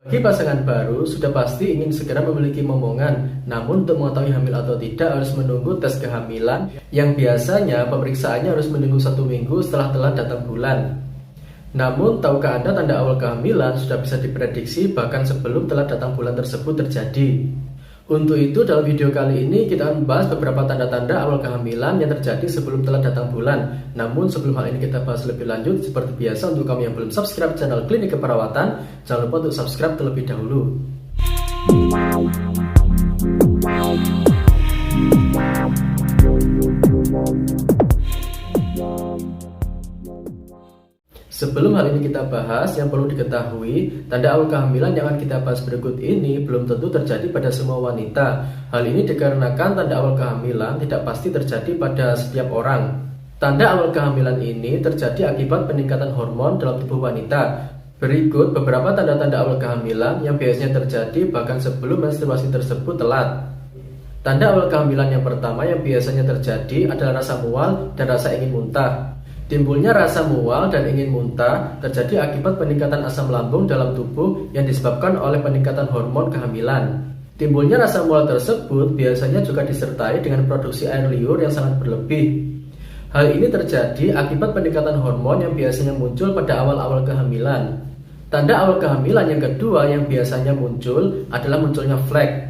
Bagi pasangan baru, sudah pasti ingin segera memiliki momongan. Namun untuk mengetahui hamil atau tidak harus menunggu tes kehamilan, yang biasanya pemeriksaannya harus menunggu 1 minggu setelah telah datang bulan. Namun tahukah Anda tanda awal kehamilan sudah bisa diprediksi bahkan sebelum telah datang bulan tersebut terjadi? Untuk itu dalam video kali ini kita akan membahas beberapa tanda-tanda awal kehamilan yang terjadi sebelum telah datang bulan. Namun sebelum hal ini kita bahas lebih lanjut, seperti biasa untuk kamu yang belum subscribe channel Klinik Keperawatan, jangan lupa untuk subscribe terlebih dahulu. Sebelum hal ini kita bahas, yang perlu diketahui, tanda awal kehamilan yang akan kita bahas berikut ini belum tentu terjadi pada semua wanita. Hal ini dikarenakan tanda awal kehamilan tidak pasti terjadi pada setiap orang. Tanda awal kehamilan ini terjadi akibat peningkatan hormon dalam tubuh wanita. Berikut beberapa tanda-tanda awal kehamilan yang biasanya terjadi bahkan sebelum menstruasi tersebut telat. Tanda awal kehamilan yang pertama yang biasanya terjadi adalah rasa mual dan rasa ingin muntah. Timbulnya rasa mual dan ingin muntah terjadi akibat peningkatan asam lambung dalam tubuh yang disebabkan oleh peningkatan hormon kehamilan. Timbulnya rasa mual tersebut biasanya juga disertai dengan produksi air liur yang sangat berlebih. Hal ini terjadi akibat peningkatan hormon yang biasanya muncul pada awal-awal kehamilan. Tanda awal kehamilan yang kedua yang biasanya muncul adalah munculnya flek.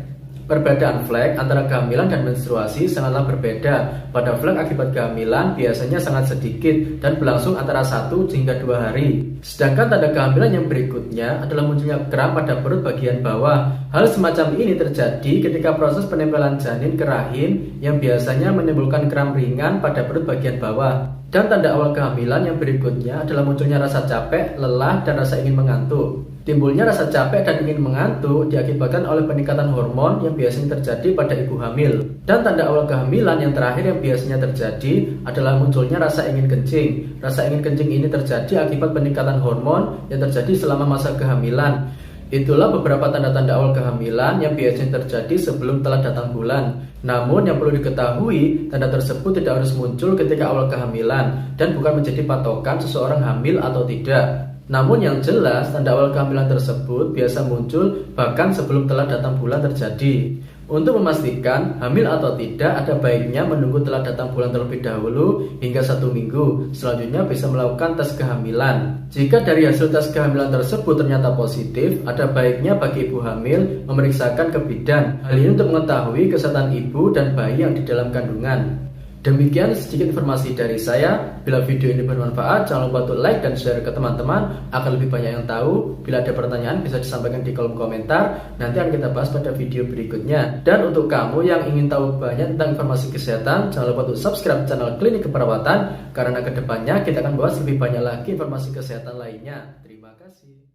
Perbedaan flek antara kehamilan dan menstruasi sangatlah berbeda. Pada flek akibat kehamilan biasanya sangat sedikit dan berlangsung antara 1 hingga 2 hari. Sedangkan tanda kehamilan yang berikutnya adalah munculnya kram pada perut bagian bawah. Hal semacam ini terjadi ketika proses penempelan janin ke rahim yang biasanya menimbulkan kram ringan pada perut bagian bawah. Dan tanda awal kehamilan yang berikutnya adalah munculnya rasa capek, lelah, dan rasa ingin mengantuk. Timbulnya rasa capek dan ingin mengantuk diakibatkan oleh peningkatan hormon yang biasanya terjadi pada ibu hamil. Dan tanda awal kehamilan yang terakhir yang biasanya terjadi adalah munculnya rasa ingin kencing. Rasa ingin kencing ini terjadi akibat peningkatan hormon yang terjadi selama masa kehamilan. Itulah beberapa tanda-tanda awal kehamilan yang biasanya terjadi sebelum telah datang bulan. Namun yang perlu diketahui, tanda tersebut tidak harus muncul ketika awal kehamilan dan bukan menjadi patokan seseorang hamil atau tidak. Namun yang jelas, tanda awal kehamilan tersebut biasa muncul bahkan sebelum telah datang bulan terjadi. Untuk memastikan hamil atau tidak, ada baiknya menunggu telah datang bulan terlebih dahulu hingga 1 minggu. Selanjutnya bisa melakukan tes kehamilan. Jika dari hasil tes kehamilan tersebut ternyata positif, ada baiknya bagi ibu hamil memeriksakan ke bidan. Hal ini untuk mengetahui kesehatan ibu dan bayi yang di dalam kandungan. Demikian sedikit informasi dari saya. Bila video ini bermanfaat, jangan lupa untuk like dan share ke teman-teman agar lebih banyak yang tahu. Bila ada pertanyaan bisa disampaikan di kolom komentar. Nanti akan kita bahas pada video berikutnya. Dan untuk kamu yang ingin tahu banyak tentang informasi kesehatan, jangan lupa untuk subscribe channel Klinik Keperawatan, karena kedepannya kita akan bahas lebih banyak lagi informasi kesehatan lainnya. Terima kasih.